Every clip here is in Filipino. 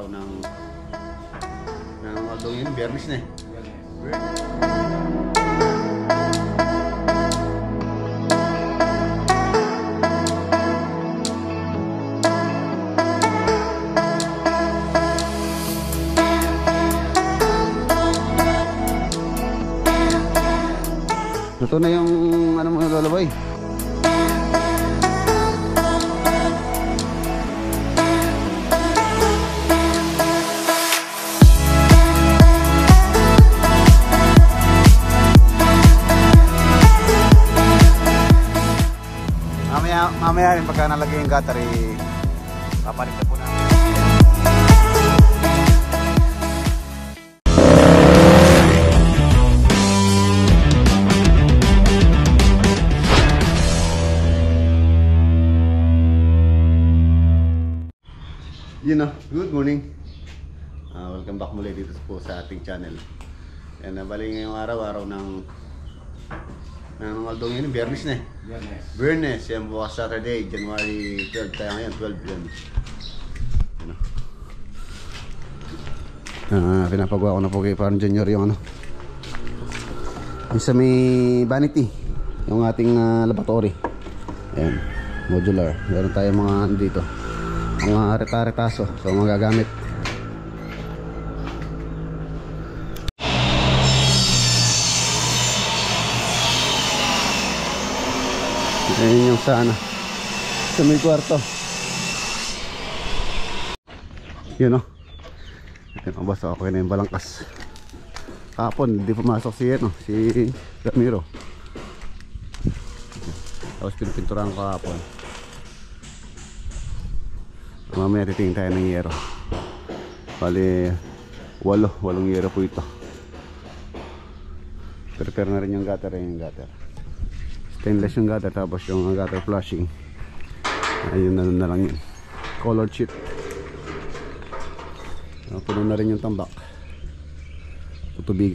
araw ng aldong yun, Biyernes na eh. Ito na yung ano mo lalabay. Mamaya rin pagka nalagay yung gutter, papalit na po namin. Good morning. Welcome back muli dito po sa ating channel. Yan, bali ngayong araw ng aldong yun, Biyernes na eh. Biyernes, yan bukas Saturday, January 12. Tayo ngayon, 12 yan. Pinapagawa ko na po kay Parang Junior yung ano, yung sa may vanity, yung ating laboratory. Ayan, modular. Meron tayo mga dito, mga reta-retaso, so magagamit. Ayan yung sa ano, sa may kwarto. Yun o. Ito basta okay na yung balangkas. Kahapon hindi pumasok si ano, si Ramiro. Tapos pinipinturahan ko kahapon. Mamaya titingin tayo ng yero. Bali 8 yero po ito. Prepare na rin yung gutter. Yung gutter stainless yung gutter, tapos yung gutter flushing ayun na lang yun. Color sheet. Puno na rin yung tambak.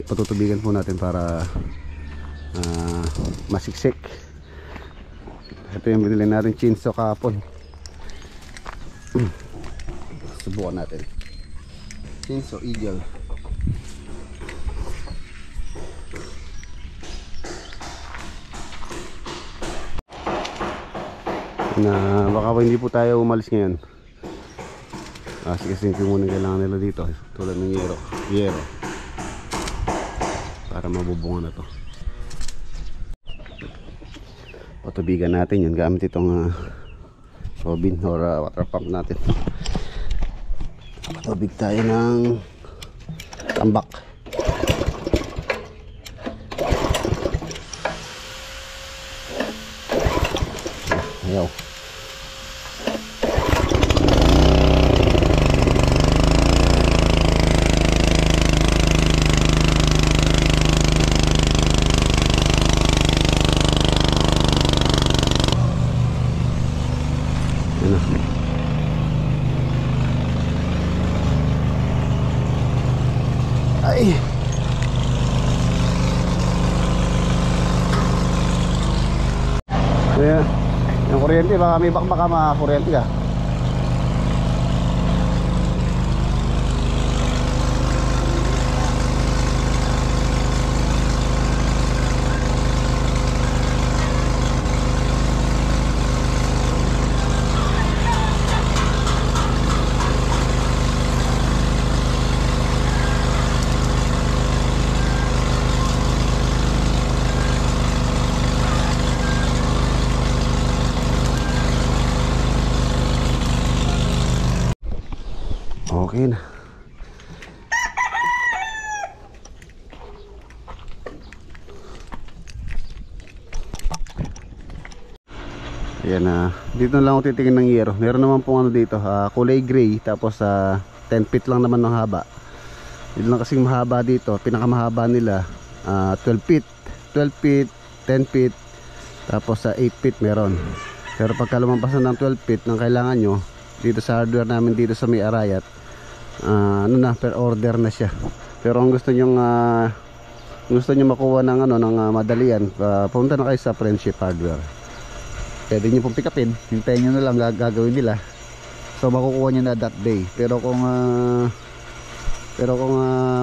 Patutubigan po natin para masiksik. Ito yung binili natin chinsaw kahapon. Subukan natin. Chinsaw Eagle. Na baka hindi po tayo umalis ngayon. Kasi muna kailangan nila dito tulad ng yero para mabubungan na to. Patubigan natin yun gamit itong robin or water pump natin. Patubig tayo ng tambak. Ayaw. Ay. Kaya yung kuryente, baka may baka makakuryente ka. Okay na. Ayan na. Dito na lang ako titingin ng yero. Meron naman pong ano dito, kulay gray. Tapos 10 feet lang naman ng haba. Dito lang kasing mahaba dito. Pinakamahaba nila 12 feet 10 feet. Tapos 8 feet meron. Pero pagka lumampas na ng 12 feet ng kailangan nyo, dito sa hardware namin dito sa may Arayat, ano na, per order na siya. Pero kung gusto nyo makuha ng madalian, punta na kayo sa Friendship Hardware. Pwede nyo pong pick upin. Hintayin nyo na lang, gagawin nila. So makukuha niya na that day. Pero kung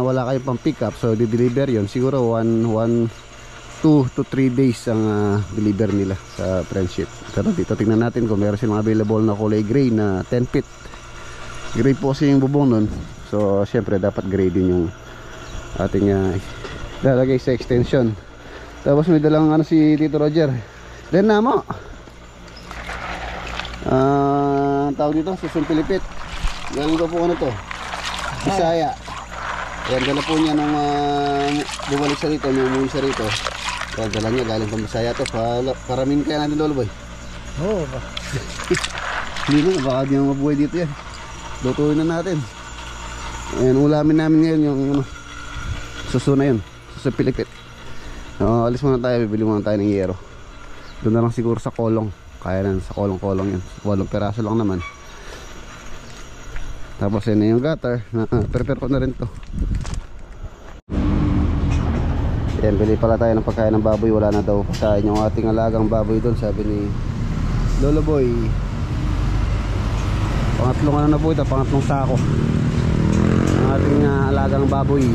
wala kayong pang pick up, so di-deliver yon, siguro 2 to 3 days ang deliver nila sa Friendship. Pero dito tingnan natin kung meron silang available na kulay gray na 10 feet. Gray po kasi yung bubong nun. So syempre dapat gray din yung ating lalagay sa extension. Tapos may dalang si Tito Roger. Then mo tawag dito, susumpilipit. Galing ko po to, Bisaya. Yan, dala po niya nung bumalik siya rito, nung umuwi siya rito. Yan, dala niya galing pang Bisaya to. Paramin kaya natin, Lolo Boy. Oo. Hindi na, baka di na mabuhay dito yan. Lutuin na natin. Ayan, ulamin namin ngayon yung suso na yun, suso pilipit. Alis muna tayo, bibili muna tayo ng yero. Doon na lang siguro sa kolong. Kaya na sa kolong-kolong yun. Kolong peraso lang naman. Tapos yun na yung gutter. Prepare ko na rin to. Yan, bili pala tayo ng pagkain ng baboy. Wala na daw pagkain yung ating alagang baboy doon, sabi ni Lolo Boy. Pangatlong ano na po ito, pangatlong sako ang ating alagang baboy.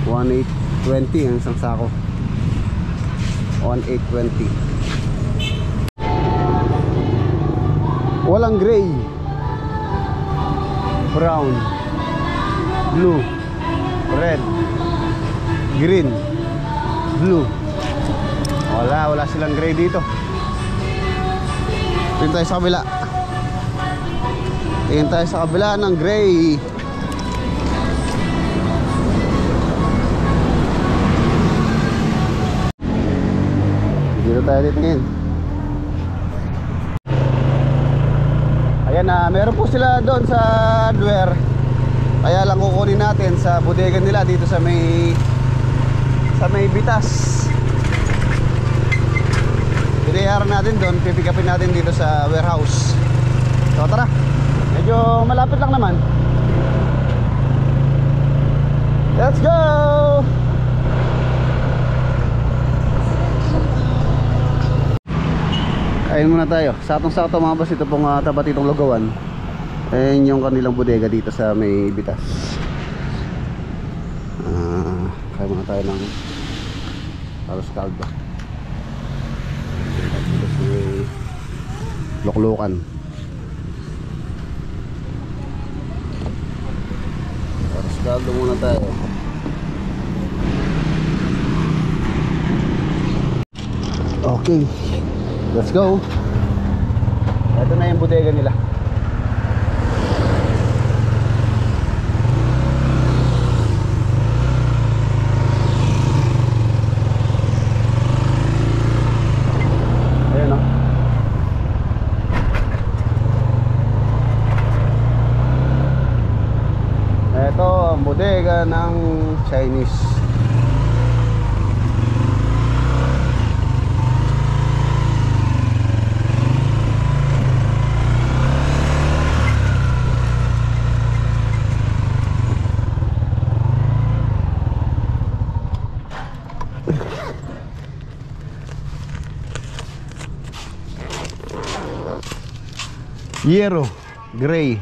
1,820 ang isang sako. 1,820. Walang gray, brown, blue, red, green, blue. Wala silang gray dito. Tingin tayo sa kabila. Tingin tayo sa kabila ng gray. Dito tayo dito ngayon. Ayan, meron po sila doon sa hardware. Kaya lang kukunin natin sa bodega nila dito sa may Bitas. Pinayaran natin doon, pipikapin natin dito sa warehouse. So tara, medyo malapit lang naman. Let's go! Ayun muna tayo. Sa atong sakto mga boss, ito pong tapat itong Lugawan. Ayun yung kanilang bodega dito sa may Bitas. Kaya muna tayo ng Paros Caldo. Dito sa may Loklokan. Paros Caldo muna tayo. Okay, let's go. Ito na yung bodega nila. Ayan o. Ito ang bodega ng Chinese. Yero, gray.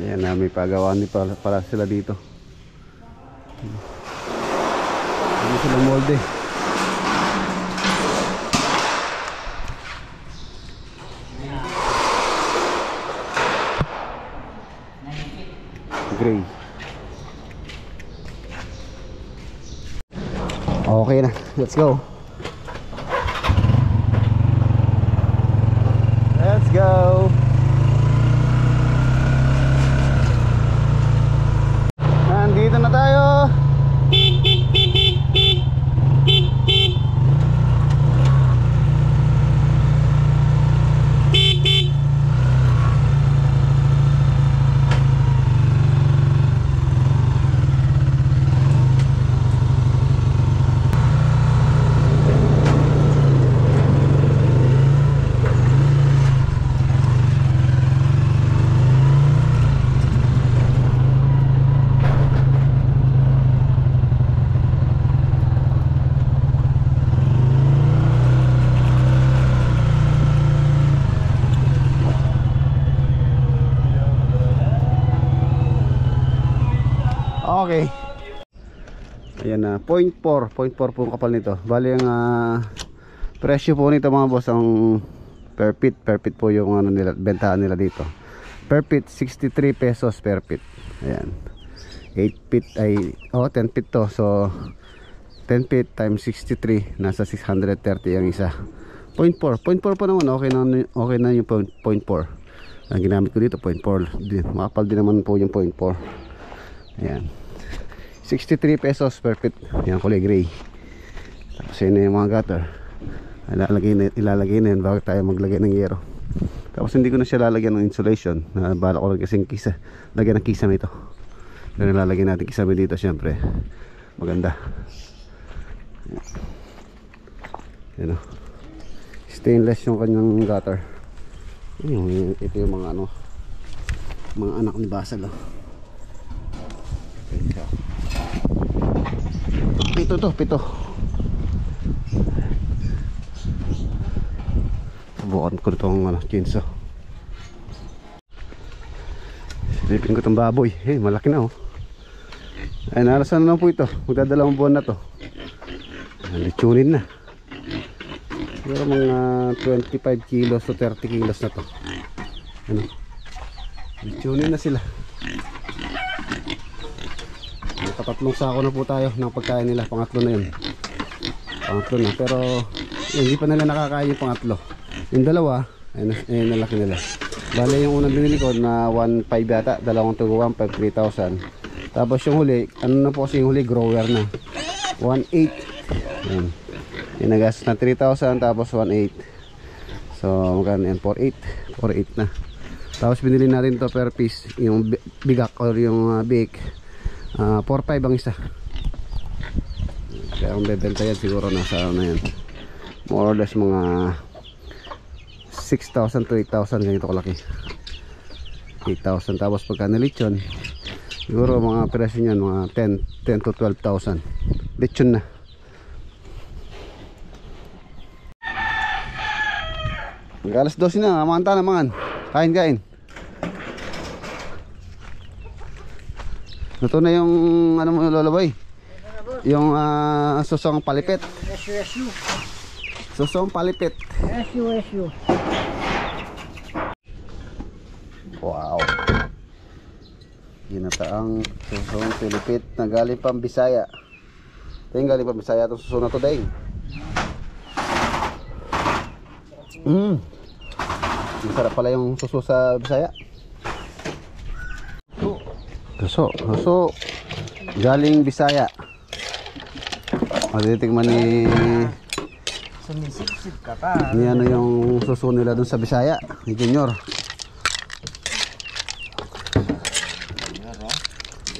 Ayan, may pagawaan din pala sila dito. Hindi sila molde. Gray. Okay na, let's go. Let's go. Nandito na tayo. okay. Ayan na, 0.4 po ang kapal nito. Bali ang presyo po nito mga boss, ang per feet po yung ano nila, bentahan nila dito. Per feet 63 pesos per feet. Ayan. 8 feet ay 10 feet to. So 10 feet times 63 nasa 630 ang isa. 0.4 po naman, okay na yung 0.4. Ang ginamit ko dito 0.4. Makapal din naman po yung 0.4. Ayan. 63 pesos per feet. Yan, kulay gray. Tapos yun na yung mga gutter. Ilalagay na yun bago tayo maglagay ng yero. Tapos hindi ko na siya lalagyan ng insulation. Bala ko lang kasing lagyan ng kisame ito. Pero lalagyan natin kisame dito syempre. Maganda. Yan o. Stainless yung kanyang gutter. Ito yung mga ano, mga anak ni Basal o. Pito. Subukan ko itong chinso. Silipin ko itong baboy. Malaki na oh. Ay, narasan na lang po ito. Magdadalawang buwan na to. Litunin na. Pero mga 25 kilos to 30 kilos na to. Ano? Litunin na sila. Nakatatlong sako na po tayo ng pagkain nila. Pangatlo na yun. Pangatlo na. Pero hindi pa nila nakakain yung pangatlo. Yung dalawa, ayun nalaki nila. Bale yung unang binili ko na 1.5 yata. Dalawang tugo 1.5, 3,000. Tapos yung huli, ano na po kasi yung huli, grower na 1.8. Ayan. Yung nagastos na 3,000 tapos 1.8. So magkano yan? 4.8. 4.8 na. Tapos binili natin to per piece. Yung bigak or yung bake, 4.5 ang isa. Kaya ang bebenta yan siguro nasa ano yan, more or less mga 6,000 to 8,000, ganito kalaki. 8,000. Tapos pagka nilitsyon, siguro mga presyo nyan mga 10 to 12,000 litsyon na. Mag-alas 12 na, amanta na mangan. Kain. Ito na yung ano mo loloboy. Yung susong palipit. Susong palipit. SU. Wow. Ginataang susong palipit na galing pang Bisaya. Ito yung galing pang Bisaya itong susong na to dahil. Masarap pala yung suso sa Bisaya. Suso galing Bisaya. Matitikman ni Sumisip-sip ka pa. ni ano yung suso nila dun sa Bisaya ni Junior.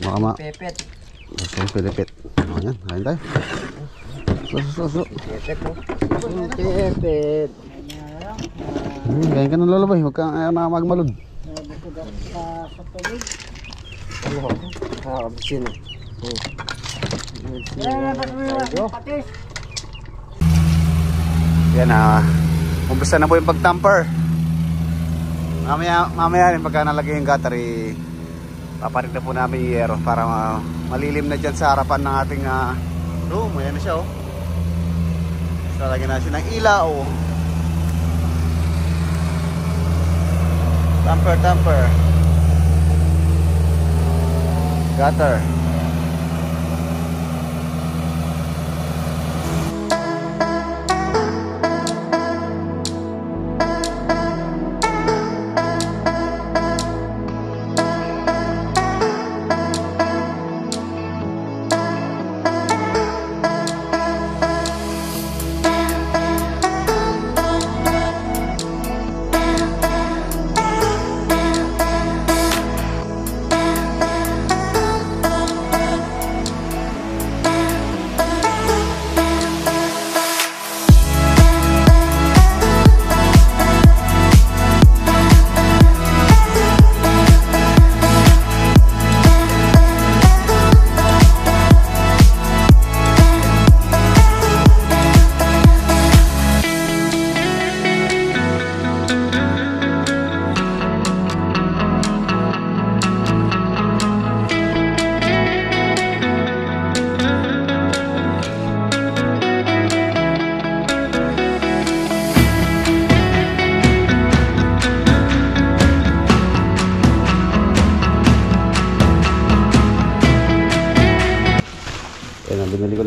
Mama Pepet. susong pilipit. Ayan, kain tayo. Suso. Pepet. Kain ka ng lolobay, huwag kang magmalod. Sa tubig. Kabisin. Patis. Yan umpisa na po yung pag-tamper. Mamaya rin pagka nalagay yung gutter, paparit na po namin yung yero para malilim na dyan sa harapan ng ating room. Ayan na siya oh. So lagyan na siya ng ilaw. Tamper gutter.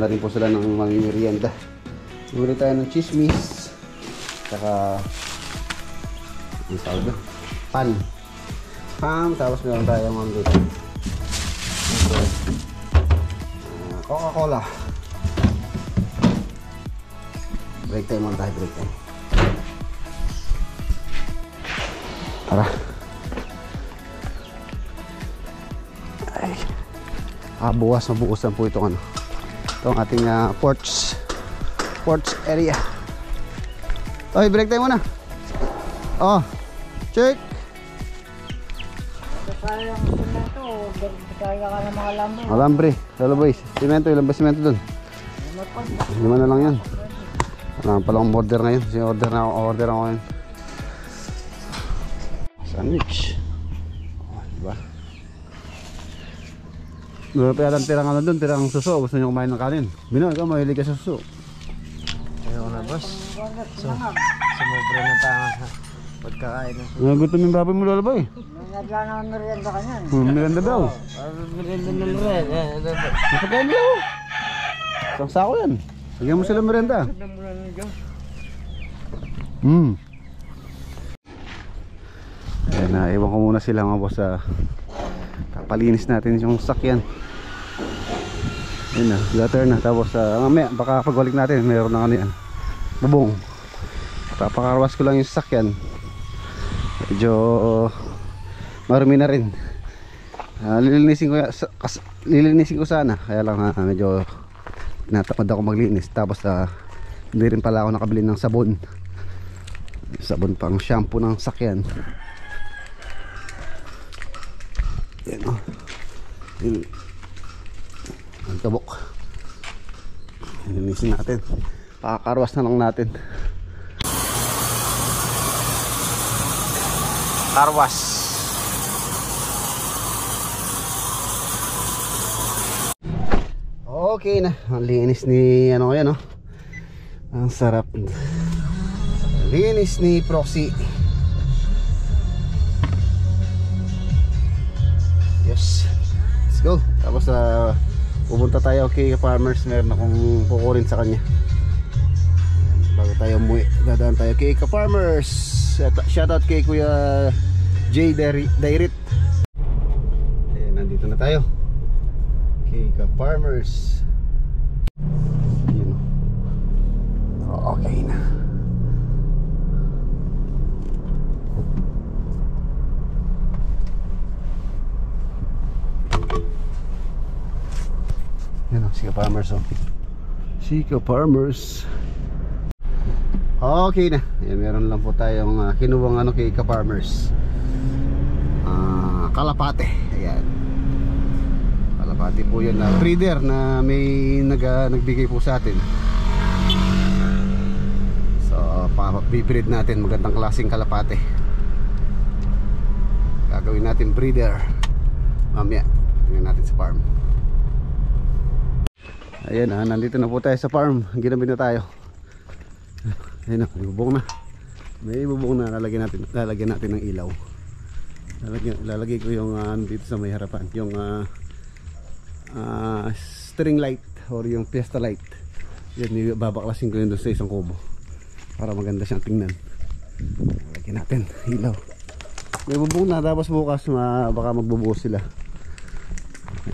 magdadala rin po sila ng mamimerienda. Bumili tayo ng chismis. Saka ang tawag doon? Pan. Tapos meron tayo mga dito. Coca-Cola. Break time muna tayo, break time. Tara. Ay. Bukas mabukusan po itong ano. Itong ating porch area. Okay, break time muna. Oh. Check. Sayang semento. Kaya ka ng mga lambo. Alambre. Lalo boys. Simento. Ilan ba simento dun? 5 na lang yan. Wala pa lang order ngayon. Kasi order ako ngayon. Sandwich. Oh, diba? Meron pa yata tirang ano dun, tirang suso. Gusto nyo kumain ng kanin. Bino, ikaw mahilig ka sa suso. Ayoko na, boss. Sumobra na tayo pagkakain ng suso. Nagutom yung baboy mo, Lola Boy. Nagla na ang merienda ka niyan. Miranda daw. Merienda na rin. Napagkain nila oh. Isang sako yan. Lagyan mo sila merenda. Ayan na, iwan ko muna sila mga boss. Kapalinis natin yung sakyan. Ayan na, gutter na. Tapos mamaya, baka pagbalik natin, mayroon na ano yan, bubong. Papakarwas ko lang yung sakyan. Medyo marumi na rin. Lilinisin ko sana. Kaya lang medyo natamad ako maglinis. Tapos hindi rin pala ako nakabili ng sabon. Sabon pang shampoo ng sakyan. Yan o. Ang tabok. Linisin natin. Pakakarwas na lang natin. Karwas. Okay na. Ang linis ni ano yan, no? Ang sarap. Linis ni Proxy. Yes. Let's go. Tapos pupunta tayo kay Farmers. Meron akong kukurin sa kanya. Bago tayo umuwi, dadaan tayo kay Farmers. Shoutout kay Kuya J. Dairit. Ayan, nandito na tayo kay Farmers. Yun. Okay na. Yan o, Sika Farmers o. Sika Farmers. Okay na. Yan, meron lang po tayong kinuwang ano kay Farmers. Kalapate. Ayan. Kalapate po yan na breeder na may nagbigay po sa atin. So, bibreed natin. Magandang klaseng kalapate. Gagawin natin breeder. Mamaya, tingnan natin sa farm. Ayan nandito na po tayo sa farm. Ginabi na tayo. Ayan na, may bubong na. May bubong na, lalagyan natin ng ilaw. Lalagay ko yung dito sa may harapan, yung string light or yung fiesta light. Yan, babaklasin ko yun doon sa isang kubo para maganda siyang tingnan. Lalagyan natin ilaw. May bubong na, tapos bukas baka magbubuhos sila.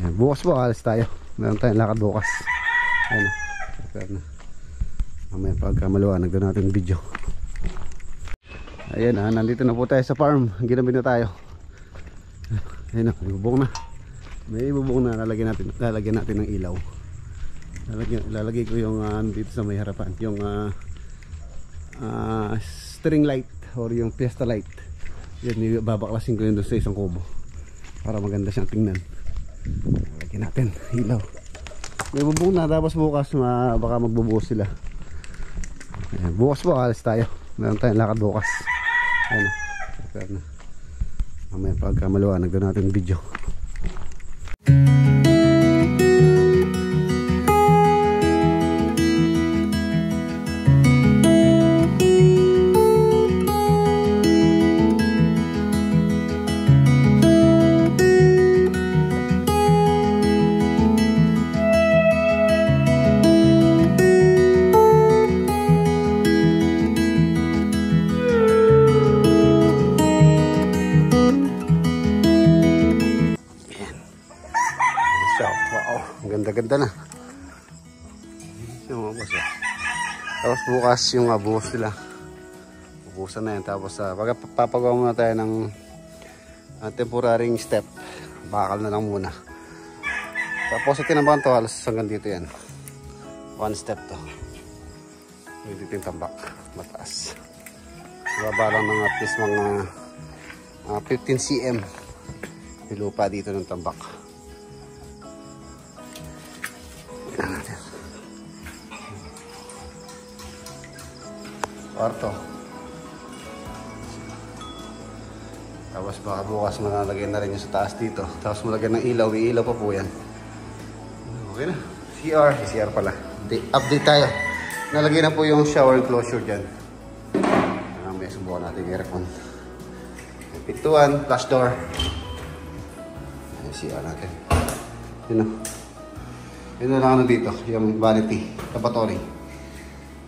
Ayan, bukas po alis tayo. Meron tayong lakad bukas. Ayan na. Mamaya pagka maliwanag doon natin video. Ayan nandito na po tayo sa farm. Ginabi na tayo. Ayan na, may bubong na. May bubong na, lalagyan natin ng ilaw. Lalagay ko yung dito sa may harapan, yung string light or yung fiesta light. Yan, babaklasin ko yun doon sa isang kubo para maganda siyang tingnan. Lalagyan natin ilaw. May bubong na, tapos bukas baka magbubuhos sila. Ayan, bukas po alis tayo. Meron tayong lakad bukas. Ayan na. Mamaya pagka maliwanag doon natin video. ganda na. Yung mga boss. Tapos bukas yung buhos nila. Ubusan na yan. Tapos papagawa muna tayo ng temporarying step. Bakal na lang muna. Tapos sa tinambakan to, halos hanggang dito yan. One step to. Dito yung tambak. Mataas. Baba lang ng at least mga 15 cm. Yung lupa dito ng tambak. Tignan natin. Kwarto. Tapos baka bukas malalagay na rin yung sa taas dito. Tapos malagyan ng ilaw. May ilaw pa po yan. Okay na. CR pala. Update tayo. Nalagay na po yung shower enclosure dyan. May subukan natin yung aircon. Pintuan, flash door. Yung CR natin. Yun o. Yun na lang ano dito. Yung vanity. Lavatory.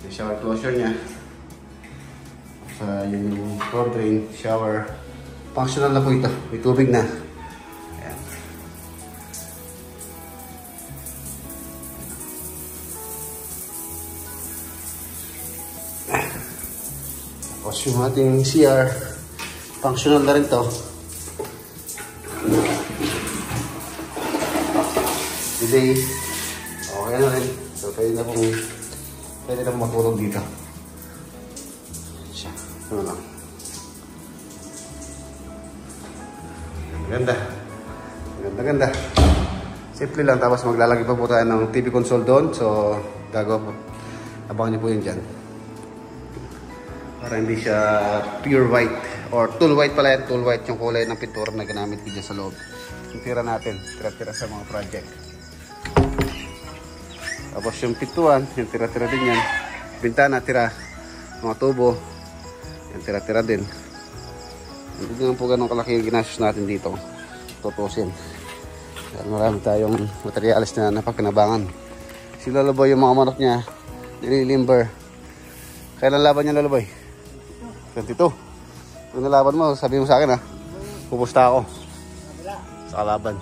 Yung shower enclosure niya. Sa yung floor drain, shower. Functional na po ito. May tubig na. Ayan. Tapos yung ating CR, functional na rin to. Delay. Okay na rin. So pwede na pong matulog dito. Siya. Ano lang. Ganda. Simple lang. Tapos maglalagay pa po tayo ng TV console doon. So, gagawa po. Abangan niyo po yun dyan. Para hindi siya pure white. Or tool white pala yan. Tool white yung kulay ng pintura na ginamit ko dyan sa loob. Yung tira natin. Tira-tira sa mga project. Tapos yung pintuan. Yung tira-tira din yan. Bintana, tira. Mga tubo. Yung tira-tira din. Hindi naman po ganun kalaki yung ginastos natin dito. Tutusin. Marami tayong materialis na napagkinabangan. Si Lolo Boy, yung mga manok niya, nililimber. Kailan laban niya, Lolo Boy? 22. Kung nalaban mo, sabi mo sa akin ha. Pupusta ako. Sa kalaban.